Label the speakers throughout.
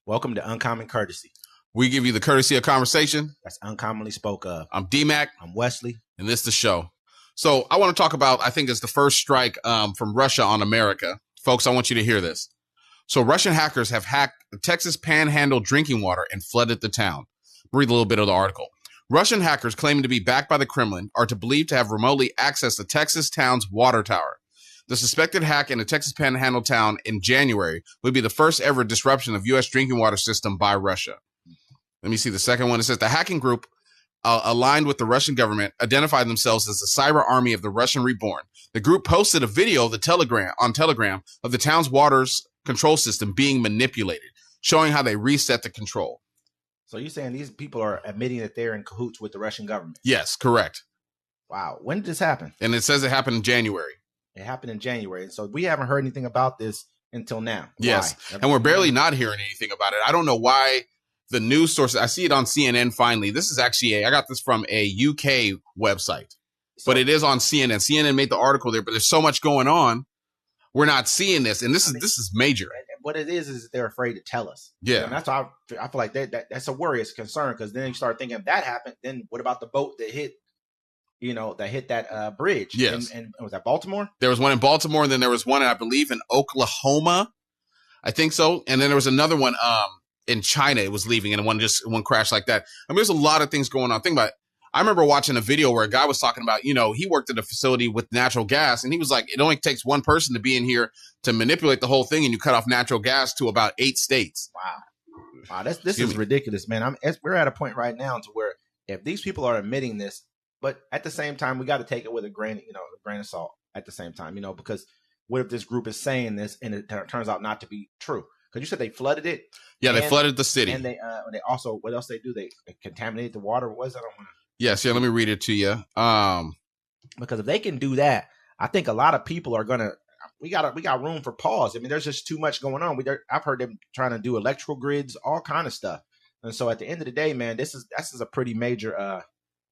Speaker 1: Welcome to Uncommon Courtesy.
Speaker 2: We give you the courtesy of conversation.
Speaker 1: That's uncommonly spoke of.
Speaker 2: I'm D-Mac.
Speaker 1: I'm Wesley.
Speaker 2: And this is the show. So I want to talk about, I think it's the first strike from Russia on America. Folks, I want you to hear this. So Russian hackers have hacked the Texas Panhandle drinking water and flooded the town. Read a little bit of the article. Russian hackers claiming to be backed by the Kremlin are believed to have remotely accessed the Texas town's water tower. The suspected hack in the Texas Panhandle town in January would be the first ever disruption of U.S. drinking water system by Russia. Let me see the second one. It says the hacking group aligned with the Russian government identified themselves as the cyber army of the Russian reborn. The group posted a video of the Telegram of the town's water's control system being manipulated, showing how they reset the control.
Speaker 1: So you're saying these people are admitting that they're in cahoots with the Russian government?
Speaker 2: Yes, correct.
Speaker 1: Wow. When did this happen?
Speaker 2: And it says it happened in January.
Speaker 1: It happened in January. So we haven't heard anything about this until now.
Speaker 2: Yes.
Speaker 1: Why?
Speaker 2: And we're barely not hearing anything about it. I don't know why the news sources, I see it on CNN finally. This is actually I got this from a UK website, but it is on CNN. CNN made the article there, but there's so much going on. We're not seeing this. And this is major.
Speaker 1: What it is they're afraid to tell us.
Speaker 2: Yeah.
Speaker 1: And that's why I feel like that's a worry. It's a concern because then you start thinking if that happened, then what about the boat that hit that bridge?
Speaker 2: Yes.
Speaker 1: And was that Baltimore?
Speaker 2: There was one in Baltimore, and then there was one, I believe, in Oklahoma. I think so. And then there was another one in China. It was leaving, and one crashed like that. I mean, there's a lot of things going on. Think about it. I remember watching a video where a guy was talking about, he worked at a facility with natural gas, and he was like, it only takes one person to be in here to manipulate the whole thing, and you cut off natural gas to about 8 states.
Speaker 1: Wow, this is ridiculous, man. We're at a point right now to where if these people are admitting this, but at the same time, we got to take it with a grain of salt. At the same time, because what if this group is saying this and it turns out not to be true? Because you said they flooded it.
Speaker 2: Yeah, they flooded the city,
Speaker 1: and they also what else they do? They contaminated the water. What was that?
Speaker 2: Yes, yeah. Let me read it to you.
Speaker 1: Because if they can do that, I think a lot of people are gonna. We got room for pause. I mean, there's just too much going on. I've heard them trying to do electrical grids, all kind of stuff. And so at the end of the day, man, this is a pretty major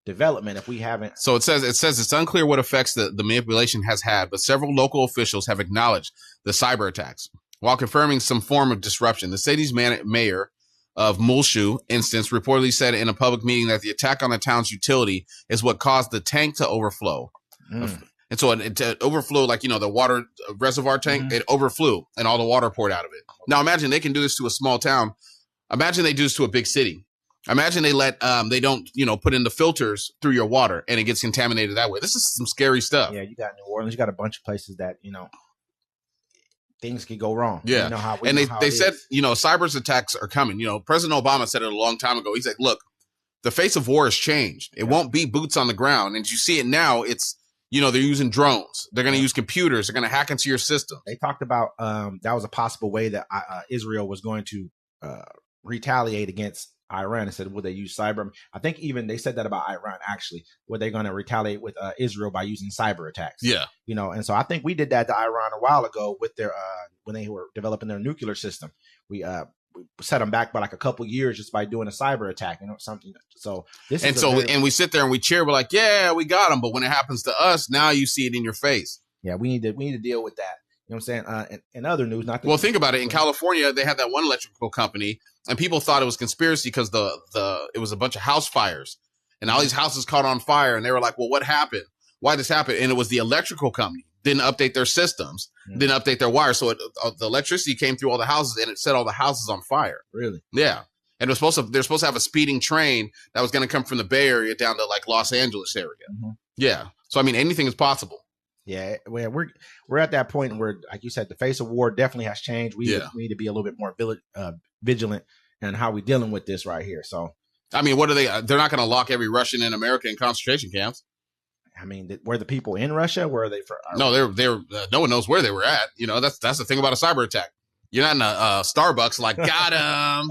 Speaker 1: development if we haven't.
Speaker 2: So it says it's unclear what effects the manipulation has had, but several local officials have acknowledged the cyber attacks while confirming some form of disruption. The city's mayor of Mulshu instance reportedly said in a public meeting that the attack on the town's utility is what caused the tank to overflow. And so it overflowed, like, the water reservoir tank, it overflew and all the water poured out of it. Now imagine they can do this to a small town. Imagine they do this to a big city. Imagine they they don't, put in the filters through your water and it gets contaminated that way. This is some scary stuff.
Speaker 1: Yeah, you got New Orleans, you got a bunch of places that, things could go wrong.
Speaker 2: Yeah. They said, cyber attacks are coming. President Obama said it a long time ago. He said, look, the face of war has changed. It won't be boots on the ground. And you see it now. It's, they're using drones. They're going to use computers. They're going to hack into your system.
Speaker 1: They talked about that was a possible way that Israel was going to retaliate against Iran. They said, would they use cyber? I think even they said that about Iran, actually. Were they going to retaliate with Israel by using cyber attacks?
Speaker 2: Yeah.
Speaker 1: And so I think we did that to Iran a while ago with their when they were developing their nuclear system. We set them back by like a couple years just by doing a cyber attack, something. So this
Speaker 2: and we sit there and we cheer. We're like, yeah, we got them. But when it happens to us, now you see it in your face.
Speaker 1: Yeah, we need to deal with that. You know what I'm saying? In other news,
Speaker 2: think about it. In California, they had that one electrical company, and people thought it was conspiracy because it was a bunch of house fires, and all these houses caught on fire, and they were like, well, what happened? Why this happened? And it was the electrical company didn't update their systems, didn't update their wires, so the electricity came through all the houses, and it set all the houses on fire.
Speaker 1: Really?
Speaker 2: Yeah. And they're supposed to have a speeding train that was going to come from the Bay Area down to like Los Angeles area. Yeah. So I mean, anything is possible.
Speaker 1: Yeah, well, we're at that point where, like you said, the face of war definitely has changed. We need to be a little bit more vigilant in how we're dealing with this right here. So,
Speaker 2: I mean, what are they? They're not going to lock every Russian in America in concentration camps.
Speaker 1: I mean, were the people in Russia? Where are they from?
Speaker 2: No, they're no one knows where they were at. That's the thing about a cyber attack. You're not in a Starbucks like, got him.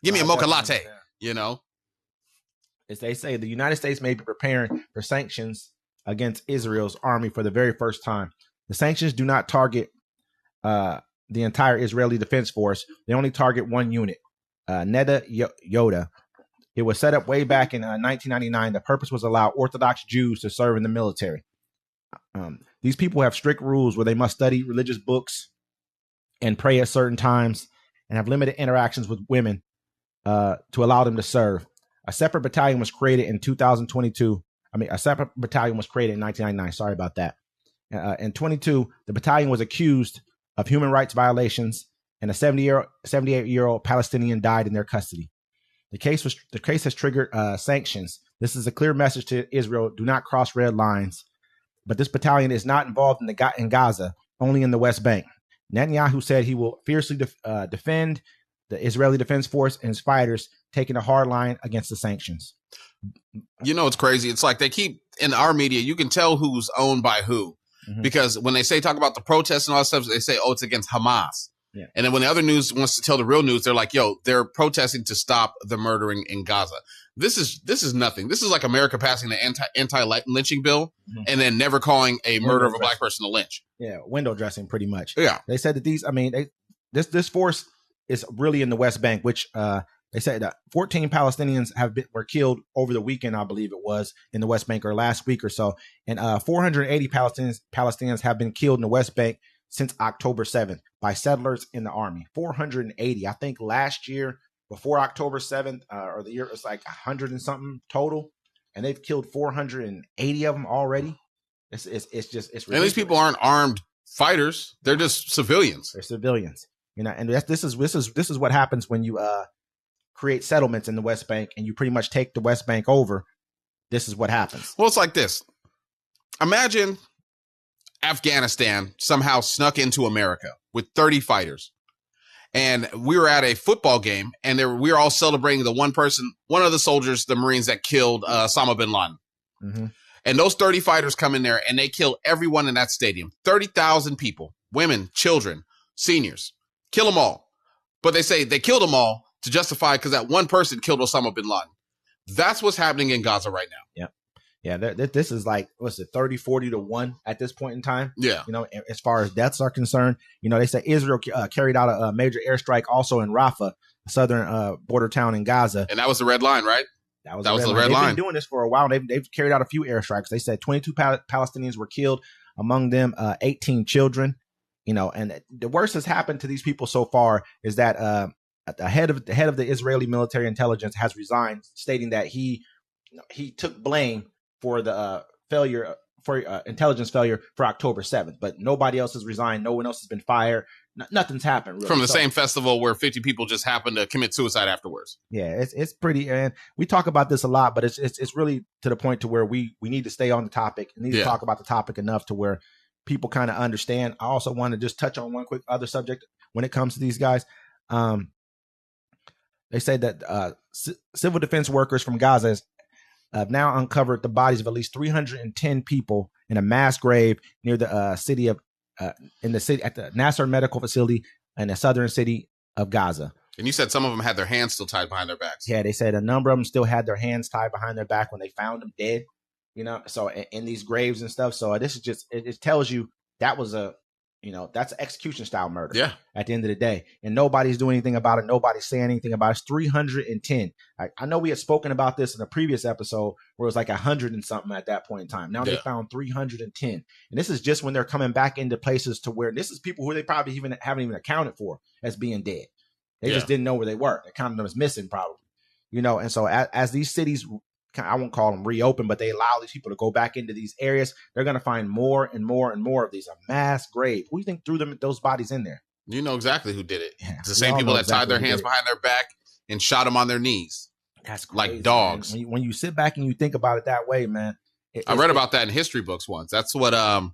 Speaker 2: Give me a mocha latte.
Speaker 1: As they say, the United States may be preparing for sanctions against Israel's army for the very first time. The sanctions do not target the entire Israeli Defense Force. They only target one unit, Neda Yoda. It was set up way back in 1999. The purpose was to allow Orthodox Jews to serve in the military. These people have strict rules where they must study religious books and pray at certain times. and have limited interactions with women to allow them to serve. A separate battalion was created in 2022. A separate battalion was created in 1999. Sorry about that. In 22, the battalion was accused of human rights violations, and a 78-year-old Palestinian died in their custody. The case has triggered sanctions. This is a clear message to Israel: do not cross red lines. But this battalion is not involved in Gaza, only in the West Bank. Netanyahu said he will fiercely defend the Israeli Defense Force and his fighters, taking a hard line against the sanctions.
Speaker 2: You know, it's crazy. It's like they keep in our media, you can tell who's owned by who. Because when they talk about the protests and all that stuff, they say, oh, it's against Hamas. Yeah. And then when the other news wants to tell the real news, they're like, yo, they're protesting to stop the murdering in Gaza. This is nothing. This is like America passing the anti-lynching bill and then never calling a murder of a black person a lynch.
Speaker 1: Yeah, window dressing pretty much.
Speaker 2: Yeah.
Speaker 1: They said that this force is really in the West Bank, which they said that 14 Palestinians were killed over the weekend, I believe it was, in the West Bank, or last week or so. And 480 Palestinians have been killed in the West Bank since October 7th by settlers in the army. 480. I think last year, before October 7th, or the year, it's like 100 and something total. And they've killed 480 of them already. It's ridiculous.
Speaker 2: And these people aren't armed fighters. They're just civilians.
Speaker 1: They're civilians. You know, and this is what happens when you create settlements in the West Bank and you pretty much take the West Bank over. This is what happens.
Speaker 2: Well, it's like this. Imagine Afghanistan somehow snuck into America with 30 fighters. And we were at a football game, and we were all celebrating the one of the soldiers, the Marines that killed Osama bin Laden. And those 30 fighters come in there, and they kill everyone in that stadium. 30,000 people, women, children, seniors. Kill them all. But they say they killed them all to justify because that one person killed Osama bin Laden. That's what's happening in Gaza right now.
Speaker 1: Yeah. Yeah, this is like, what's it, 30, 40 to 1 at this point in time.
Speaker 2: Yeah.
Speaker 1: You know, as far as deaths are concerned, you know, they say Israel carried out a major airstrike also in Rafah, the southern border town in Gaza.
Speaker 2: And that was the red line, right?
Speaker 1: That was the red line. They've been doing this for a while. They've carried out a few airstrikes. They said 22 Palestinians were killed, among them 18 children. You know, and the worst has happened to these people so far is that the head of the Israeli military intelligence has resigned, stating that he took blame for the intelligence failure for October 7th, but nobody else has resigned. No one else has been fired. Nothing's happened really.
Speaker 2: From the same festival where 50 people just happened to commit suicide afterwards.
Speaker 1: Yeah, it's pretty, and we talk about this a lot, but it's really to the point to where we need to stay on the topic and need to talk about the topic enough to where people kind of understand. I also want to just touch on one quick other subject when it comes to these guys. They say that civil defense workers from Gaza have now uncovered the bodies of at least 310 people in a mass grave near the city of at the Nasser Medical Facility in the southern city of Gaza.
Speaker 2: And you said some of them had their hands still tied behind their backs.
Speaker 1: Yeah, they said a number of them still had their hands tied behind their back when they found them dead. You know, so in these graves and stuff. So this is just it tells you that was that's an execution style murder.
Speaker 2: Yeah.
Speaker 1: At the end of the day, and nobody's doing anything about it. Nobody's saying anything about it. It's 310. I know we had spoken about this in a previous episode where it was like 100 and something at that point in time. Now they found 310, and this is just when they're coming back into places to where this is people who they probably haven't even accounted for as being dead. They just didn't know where they were. They counted them as missing probably. You know, and so as these cities, I won't call them reopen, but they allow these people to go back into these areas, they're going to find more and more and more of these, a mass grave. Who do you think threw those bodies in there?
Speaker 2: You know exactly who did it. Yeah, it's the same people that tied their hands behind their back and shot them on their knees.
Speaker 1: That's crazy,
Speaker 2: like dogs.
Speaker 1: When you sit back and you think about it that way, man.
Speaker 2: I read about that in history books once. That's what the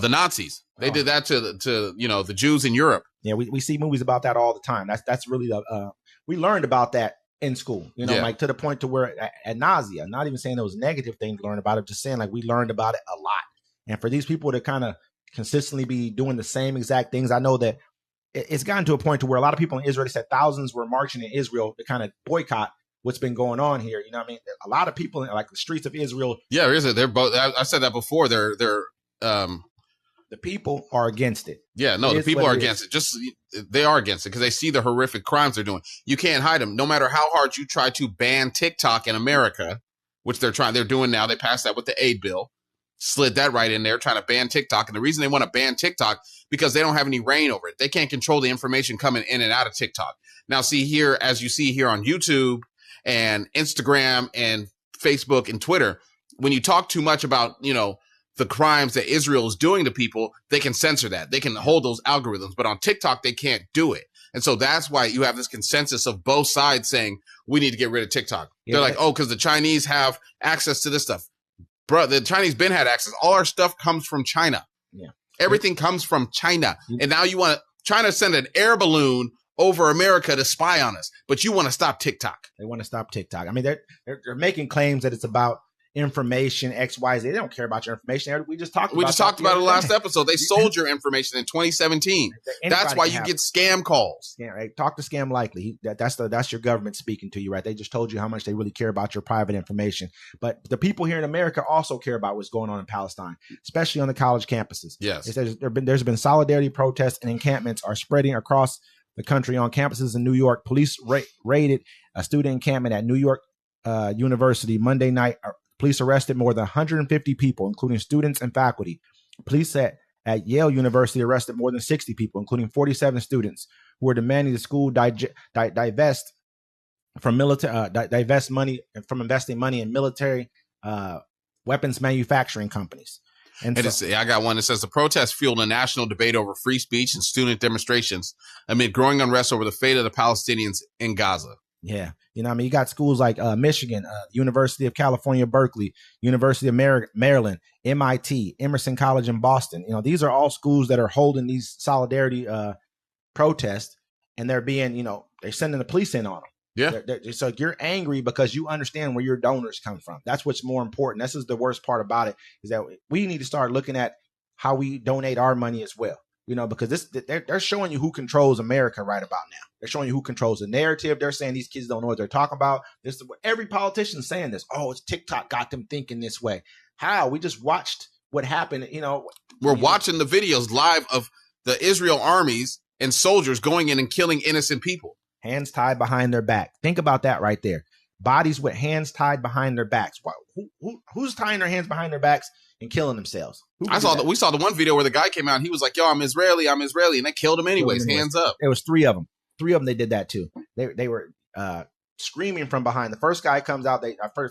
Speaker 2: Nazis. They did that to the Jews in Europe.
Speaker 1: Yeah, we see movies about that all the time. That's really we learned about that in school, like to the point to where at nausea. I'm not even saying it was a negative thing to learn about it, just saying like we learned about it a lot. And for these people to kind of consistently be doing the same exact things, I know that it's gotten to a point to where a lot of people in Israel said thousands were marching in Israel to kind of boycott what's been going on here. You know what I mean? A lot of people in like the streets of Israel.
Speaker 2: Yeah, they're both. I said that before.
Speaker 1: The people are against it.
Speaker 2: Yeah, no, the people are against it. They are against it because they see the horrific crimes they're doing. You can't hide them. No matter how hard you try to ban TikTok in America, which they're doing now. They passed that with the aid bill. slid that right in there, trying to ban TikTok. And the reason they want to ban TikTok because they don't have any reign over it. They can't control the information coming in and out of TikTok. Now, see here, as you see here on YouTube and Instagram and Facebook and Twitter, when you talk too much about, the crimes that Israel is doing to people, they can censor that. They can hold those algorithms. But on TikTok, they can't do it. And so that's why you have this consensus of both sides saying we need to get rid of TikTok. They're like, oh, because the Chinese have access to this stuff. Bro, the Chinese been had access. All our stuff comes from China.
Speaker 1: Yeah.
Speaker 2: Everything comes from China. And now you want China to send an air balloon over America to spy on us. But you want to stop TikTok.
Speaker 1: They want to stop TikTok. I mean, they're making claims that it's about information, X, Y, Z. They don't care about your information. We just talked about
Speaker 2: it last episode. They sold your information in 2017. That's why you get scam calls.
Speaker 1: Yeah, right. Talk to Scam Likely. That's your government speaking to you, right? They just told you how much they really care about your private information. But the people here in America also care about what's going on in Palestine, especially on the college campuses.
Speaker 2: Yes.
Speaker 1: There's been solidarity protests and encampments are spreading across the country on campuses in New York. Police raided a student encampment at New York University Monday night. Police arrested more than 150 people, including students and faculty. Police at Yale University arrested more than 60 people, including 47 students, who were demanding the school divest money from investing money in military weapons manufacturing companies.
Speaker 2: And I got one that says the protest fueled a national debate over free speech and student demonstrations amid growing unrest over the fate of the Palestinians in Gaza.
Speaker 1: Yeah. You got schools like Michigan, University of California, Berkeley, University of Maryland, MIT, Emerson College in Boston. These are all schools that are holding these solidarity protests, and they're being, they're sending the police in on them.
Speaker 2: Yeah.
Speaker 1: So you're angry because you understand where your donors come from. That's what's more important. This is the worst part about it, is that we need to start looking at how we donate our money as well. Because they're showing you who controls America right about now. They're showing you who controls the narrative. They're saying these kids don't know what they're talking about. This is every politician saying this. Oh, it's TikTok got them thinking this way. How? We just watched what happened.
Speaker 2: We're watching the videos live of the Israel armies and soldiers going in and killing innocent people.
Speaker 1: Hands tied behind their back. Think about that right there. Bodies with hands tied behind their backs. Who's tying their hands behind their backs and killing themselves?
Speaker 2: We saw the one video where the guy came out and he was like, yo, I'm Israeli, and they killed him anyways. Hands up.
Speaker 1: There was three of them. They did that too. They were screaming from behind. The first guy comes out.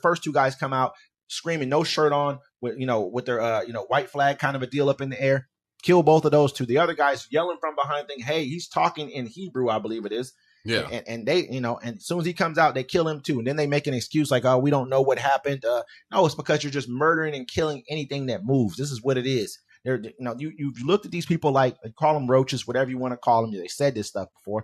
Speaker 1: First two guys come out screaming, no shirt on, with their white flag kind of a deal up in the air. Kill both of those two. The other guy's yelling from behind, thinking, hey, he's talking in Hebrew, I believe it is.
Speaker 2: Yeah.
Speaker 1: And they, and as soon as he comes out, they kill him too. And then they make an excuse like, oh, we don't know what happened. No, it's because you're just murdering and killing anything that moves. This is what it is. You've looked at these people like, call them roaches, whatever you want to call them. They said this stuff before.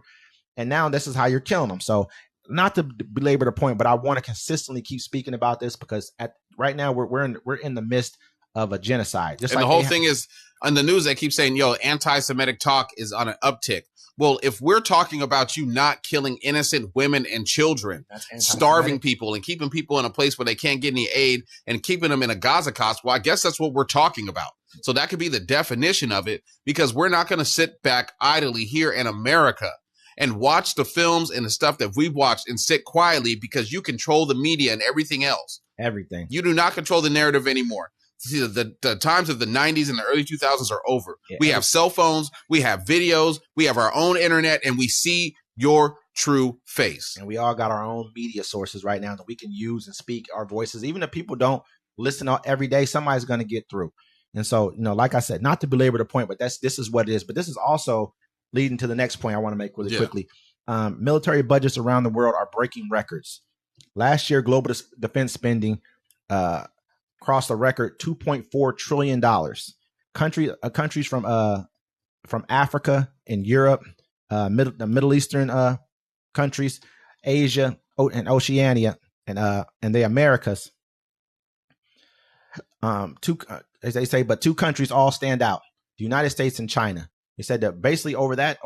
Speaker 1: And now this is how you're killing them. So not to belabor the point, but I want to consistently keep speaking about this because right now we're in the midst of a genocide.
Speaker 2: The whole thing is on the news. They keep saying, yo, anti-Semitic talk is on an uptick. Well, if we're talking about you not killing innocent women and children, starving people and keeping people in a place where they can't get any aid and keeping them in a Gaza cost, well, I guess that's what we're talking about. So that could be the definition of it, because we're not going to sit back idly here in America and watch the films and the stuff that we've watched and sit quietly because you control the media and everything else.
Speaker 1: Everything.
Speaker 2: You do not control the narrative anymore. See, the times of the 90s and the early 2000s are over. Yeah. We have cell phones, we have videos, we have our own internet, and we see your true face.
Speaker 1: And we all got our own media sources right now that we can use and speak our voices. Even if people don't listen every day, somebody's going to get through. And so, like I said, not to belabor the point, but this is what it is. But this is also leading to the next point I want to make really quickly. Military budgets around the world are breaking records. Last year, global defense spending crossed a record $2.4 trillion. Countries from Africa and Europe, the Middle Eastern countries, Asia and Oceania, and the Americas. As they say, but two countries all stand out: the United States and China. They said that basically over that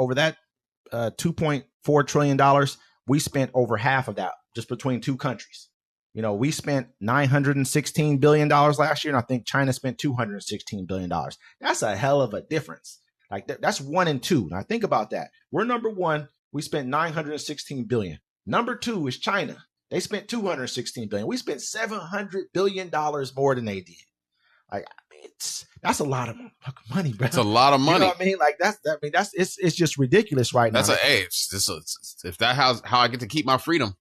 Speaker 1: $2.4 trillion, we spent over half of that just between two countries. We spent $916 billion last year, and I think China spent $216 billion. That's a hell of a difference. Like that's 1 and 2. Now think about that. We're number one. We spent $916 billion. Number 2 is China. They spent $216 billion. We spent $700 billion more than they did. Like, that's a lot of money, bro.
Speaker 2: It's a lot of money.
Speaker 1: You know what I mean? Like it's just ridiculous right now.
Speaker 2: If that's how I get to keep my freedom.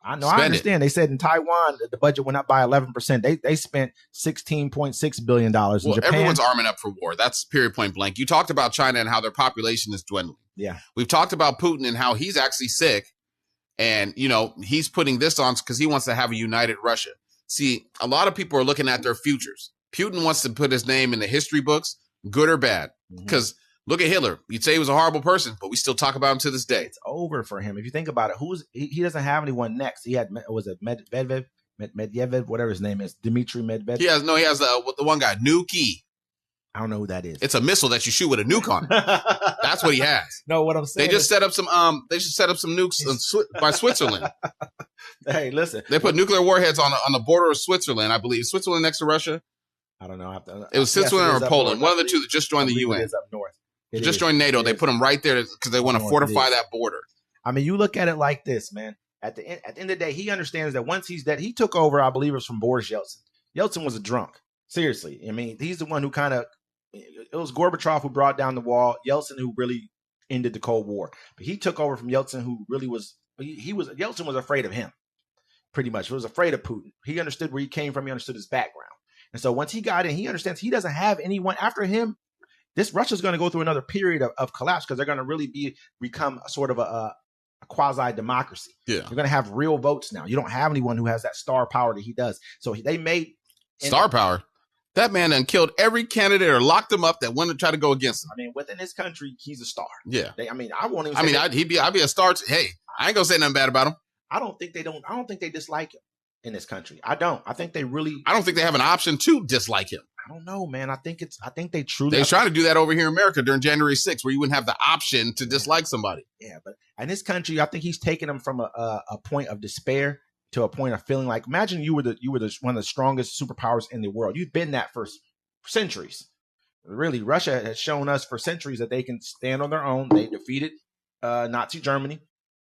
Speaker 1: I know. I understand. They said in Taiwan the budget went up by 11%. They spent $16.6 billion. In Japan,
Speaker 2: everyone's arming up for war. That's period point blank. You talked about China and how their population is dwindling.
Speaker 1: Yeah.
Speaker 2: We've talked about Putin and how he's actually sick. And, he's putting this on because he wants to have a united Russia. See, a lot of people are looking at their futures. Putin wants to put his name in the history books, good or bad. Because look at Hitler. You'd say he was a horrible person, but we still talk about him to this day.
Speaker 1: It's over for him. If you think about it, he doesn't have anyone next. He had, Medvedev, whatever his name is, Dmitry Medvedev.
Speaker 2: He has the one guy, Nuki.
Speaker 1: I don't know who that is.
Speaker 2: It's a missile that you shoot with a nuke on it. That's what he has.
Speaker 1: No, what I'm saying.
Speaker 2: They just set up some nukes by Switzerland.
Speaker 1: Hey, listen.
Speaker 2: They put nuclear warheads on the border of Switzerland, I believe. Switzerland next to Russia.
Speaker 1: I don't know.
Speaker 2: It was Switzerland or Poland. One of the two that just joined the UN.
Speaker 1: It is up north.
Speaker 2: Just joined NATO. They put them right there because they want to fortify that border.
Speaker 1: I mean, you look at it like this, man. At the end of the day, he understands that once he's dead, he took over, I believe it was from Boris Yeltsin. Yeltsin was a drunk. Seriously. I mean, he's the one who it was Gorbachev who brought down the wall, Yeltsin who really ended the Cold War. But he took over from Yeltsin, who really Yeltsin was afraid of him, pretty much. He was afraid of Putin. He understood where he came from. He understood his background. And so once he got in, he understands he doesn't have anyone after him. Russia's going to go through another period of collapse because they're going to really become sort of a quasi-democracy.
Speaker 2: Yeah.
Speaker 1: You're going to have real votes now. You don't have anyone who has that star power that he does. So they made...
Speaker 2: Star power? That man done killed every candidate or locked them up that wanted to try to go against him.
Speaker 1: I mean, within his country, he's a star.
Speaker 2: Yeah.
Speaker 1: I won't even.
Speaker 2: I'd be a star. Hey, I ain't gonna say nothing bad about him.
Speaker 1: I don't think they dislike him in this country. I don't. I think they really.
Speaker 2: I don't think they have an option to dislike him.
Speaker 1: I don't know, man. I think they truly.
Speaker 2: They're trying to do that over here in America during January 6th, where you wouldn't have the option to dislike somebody.
Speaker 1: Yeah, but in this country, I think he's taken them from a point of despair to a point of feeling like, imagine you were one of the strongest superpowers in the world. You've been that for centuries. Really, Russia has shown us for centuries that they can stand on their own. They defeated Nazi Germany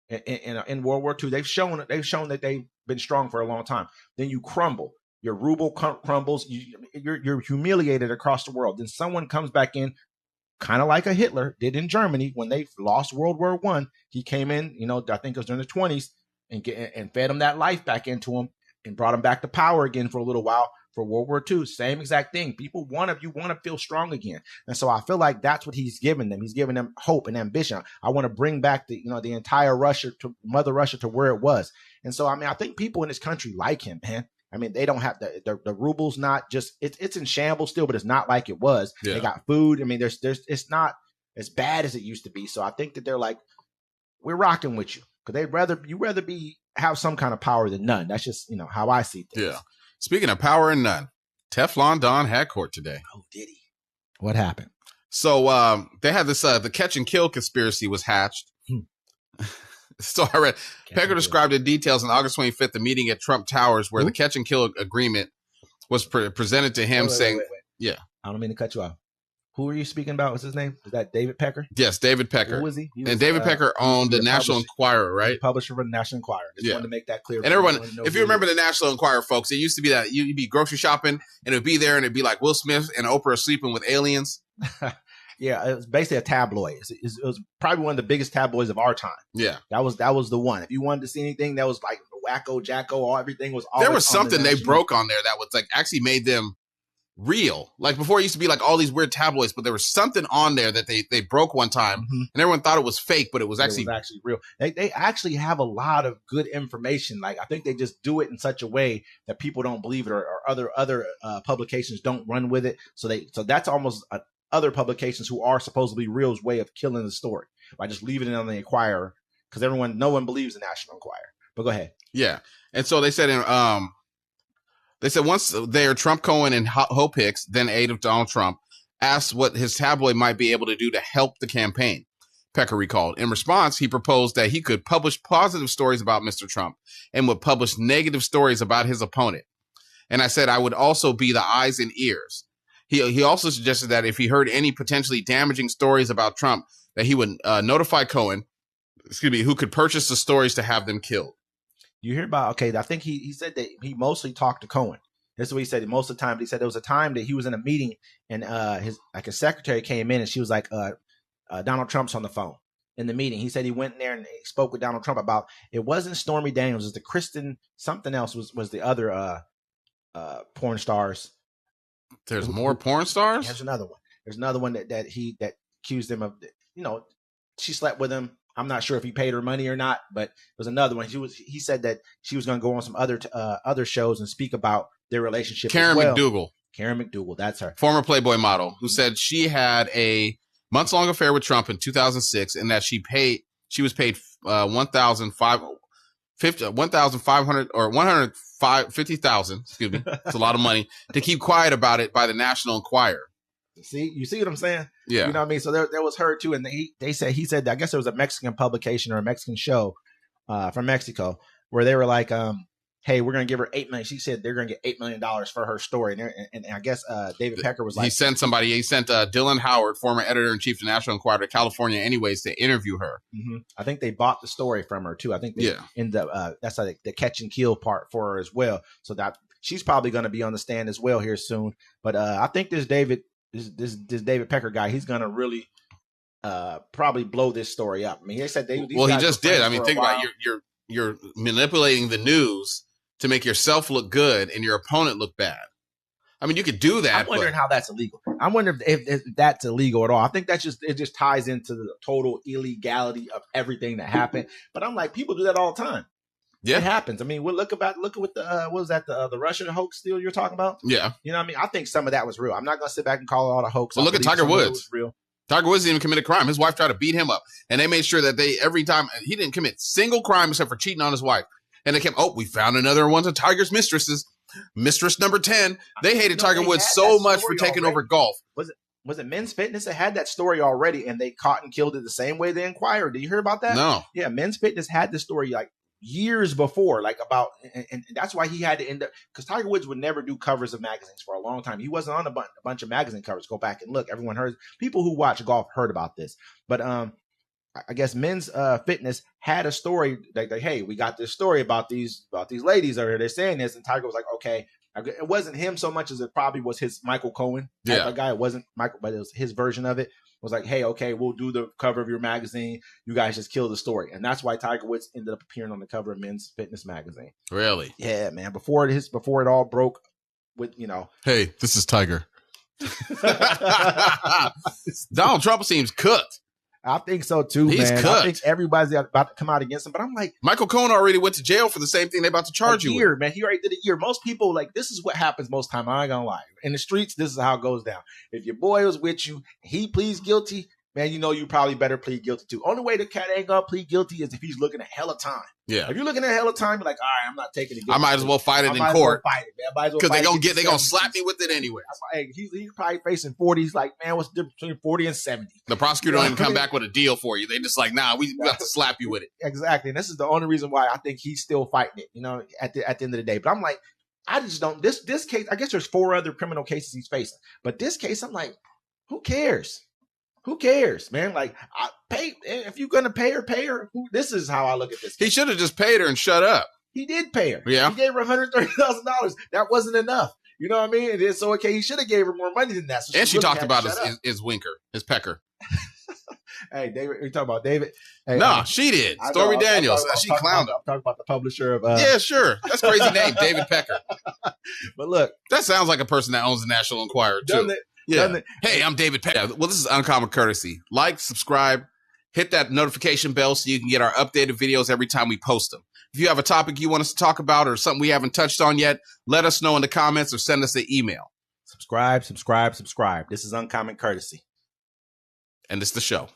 Speaker 1: in World War II. They've shown that they've been strong for a long time. Then you crumble. Your ruble crumbles. You're humiliated across the world. Then someone comes back in, kind of like a Hitler did in Germany when they lost World War I. He came in, I think it was during the 1920s, and fed them that life back into them and brought them back to power again for a little while. For World War II, same exact thing. People want to feel strong again. And so I feel like that's what he's giving them. He's giving them hope and ambition. I want to bring back the entire Russia to Mother Russia to where it was. And so, I mean, I think people in this country like him, man. I mean, they don't have the ruble's not just, it's in shambles still, but it's not like it was. Yeah. They got food. I mean, it's not as bad as it used to be. So I think that they're like, we're rocking with you. Because you'd rather have some kind of power than none. That's just, how I see things.
Speaker 2: Yeah. Speaking of power and none, Teflon Don had court today.
Speaker 1: Oh, did he? What happened?
Speaker 2: So they had this, the catch and kill conspiracy was hatched. So I read, Pecker described in details on August 25th, the meeting at Trump Towers where the catch and kill agreement was presented to him saying, yeah.
Speaker 1: I don't mean to cut you off. Who are you speaking about? What's his name? Is that David Pecker?
Speaker 2: Yes, David Pecker.
Speaker 1: Who was he?
Speaker 2: And David Pecker owned the National Enquirer, right?
Speaker 1: Publisher for the National Enquirer. Just wanted to make that clear.
Speaker 2: And everyone, if you remember the National Enquirer, folks, it used to be that you'd be grocery shopping and it'd be there and it'd be like Will Smith and Oprah sleeping with aliens.
Speaker 1: Yeah, it was basically a tabloid. It was probably one of the biggest tabloids of our time.
Speaker 2: Yeah.
Speaker 1: That was the one. If you wanted to see anything that was like wacko, jacko, everything was
Speaker 2: there was something they broke on there that was like actually made them real. Like before it used to be like all these weird tabloids, but there was something on there that they broke one time and everyone thought it was fake, but it was actually
Speaker 1: real. They actually have a lot of good information. Like I think they just do it in such a way that people don't believe it or other publications don't run with it. So that's almost other publications who are supposedly real's way of killing the story by just leaving it on the Enquirer because no one believes the National Enquirer. But go ahead.
Speaker 2: Yeah. And so they said once there, Trump, Cohen, and Hope Hicks, then aide of Donald Trump, asked what his tabloid might be able to do to help the campaign. Pecker recalled. In response, he proposed that he could publish positive stories about Mr. Trump and would publish negative stories about his opponent. And I said I would also be the eyes and ears. He also suggested that if he heard any potentially damaging stories about Trump, that he would notify Cohen, who could purchase the stories to have them killed.
Speaker 1: You hear about, I think he said that he mostly talked to Cohen. This is what he said. Most of the time, he said there was a time that he was in a meeting and his secretary came in and she was like, Donald Trump's on the phone in the meeting. He said he went in there and he spoke with Donald Trump about, it wasn't Stormy Daniels, it was the Kristen, something else was the other porn stars.
Speaker 2: There's more porn stars?
Speaker 1: There's another one. There's another one that accused him of, she slept with him. I'm not sure if he paid her money or not, but it was another one. He said that she was going to go on some other shows and speak about their relationship.
Speaker 2: Karen McDougal.
Speaker 1: Karen McDougal, that's her.
Speaker 2: Former Playboy model who said she had a months-long affair with Trump in 2006 and that she was paid $1,500 or $150,000, excuse me. It's a lot of money to keep quiet about it by the National Enquirer.
Speaker 1: You see what I'm saying?
Speaker 2: Yeah.
Speaker 1: You know what I mean? So there was her too. And he said, I guess there was a Mexican publication or a Mexican show from Mexico where they were like, hey, we're going to give her $8 million. She said they're going to get $8 million for her story. And I guess David Pecker was like, he sent
Speaker 2: Dylan Howard, former editor-in-chief of the National Enquirer, to California anyways to interview her.
Speaker 1: Mm-hmm. I think they bought the story from her too. I think in the that's like the catch and kill part for her as well. So that she's probably going to be on the stand as well here soon. But I think this David Pecker guy, he's going to really probably blow this story up. I mean, they said he
Speaker 2: just did. I mean, think about you're manipulating the news to make yourself look good and your opponent look bad. I mean, you could do that.
Speaker 1: I'm wondering how that's illegal. I wonder if that's illegal at all. I think it just ties into the total illegality of everything that happened. But I'm like, people do that all the time. Yeah, it happens. I mean, look at what what was that, the Russian hoax deal you're talking about?
Speaker 2: Yeah,
Speaker 1: you know what I mean. I think some of that was real. I'm not going to sit back and call it all a hoax.
Speaker 2: Well, look at Tiger Woods.
Speaker 1: Real.
Speaker 2: Tiger Woods didn't even commit a crime. His wife tried to beat him up, and they made sure that every time he didn't commit single crime except for cheating on his wife. And they kept, we found another one of Tiger's mistresses. Mistress number 10. They hated Tiger Woods so much for taking over golf.
Speaker 1: Was it Men's Fitness that had that story already and they caught and killed it the same way they Enquirer? Did you hear about that?
Speaker 2: No.
Speaker 1: Yeah, Men's Fitness had this story like years before, like about, and that's why he had to end up, because Tiger Woods would never do covers of magazines for a long time. He wasn't on a bunch of magazine covers. Go back and look. Everyone heard, people who watch golf heard about this. But I guess Men's Fitness had a story like, hey, we got this story about these ladies over here. They're saying this, and Tiger was like, okay. It wasn't him so much as it probably was his Michael Cohen type guy. It wasn't Michael, but it was his version of it. It was like, hey, okay, we'll do the cover of your magazine. You guys just kill the story. And that's why Tiger Woods ended up appearing on the cover of Men's Fitness magazine.
Speaker 2: Really?
Speaker 1: Yeah, man. Before it all broke with,
Speaker 2: Hey, this is Tiger. Donald Trump seems cooked.
Speaker 1: I think so too,
Speaker 2: He's
Speaker 1: man.
Speaker 2: cooked.
Speaker 1: I think everybody's about to come out against him, but I'm like,
Speaker 2: Michael Cohen already went to jail for the same thing they're about to charge you with.
Speaker 1: Man. He already did a year. Most people, like, this is what happens most time. I ain't gonna lie. In the streets, this is how it goes down. If your boy was with you, he pleads guilty, man, you probably better plead guilty too. Only way the cat ain't gonna plead guilty is if he's looking at hella time.
Speaker 2: Yeah.
Speaker 1: If you're looking at hella time, you're like, all right, I'm not taking it.
Speaker 2: I might as well fight it in court.
Speaker 1: Because
Speaker 2: they're gonna slap me with it anyway.
Speaker 1: Hey, he's probably facing 40. He's like, man, what's the difference between 40 and 70?
Speaker 2: The prosecutor don't even come back with a deal for you. They just like, nah, we got to slap you with it.
Speaker 1: Exactly. And this is the only reason why I think he's still fighting it, at the end of the day. But I'm like, I just don't, this case, I guess there's 4 other criminal cases he's facing. But this case, I'm like, who cares? Who cares, man? Like, if you're going to pay her. This is how I look at this case.
Speaker 2: He should have just paid her and shut up.
Speaker 1: He did pay her.
Speaker 2: Yeah.
Speaker 1: He gave her $130,000. That wasn't enough. You know what I mean? It is so okay. He should have gave her more money than that. So
Speaker 2: and she talked about his winker, his pecker.
Speaker 1: Hey, David, we talking about David? Hey,
Speaker 2: she did. Stormy Daniels. She clowned him.
Speaker 1: Talking about the publisher of.
Speaker 2: Yeah, sure. That's a crazy name, David Pecker.
Speaker 1: But look,
Speaker 2: that sounds like a person that owns the National Enquirer too. Yeah. Hey, I'm David Pecker. Well, this is Uncommon Courtesy. Like, subscribe, hit that notification bell so you can get our updated videos every time we post them. If you have a topic you want us to talk about or something we haven't touched on yet, let us know in the comments or send us an email.
Speaker 1: Subscribe. This is Uncommon Courtesy.
Speaker 2: And it's the show.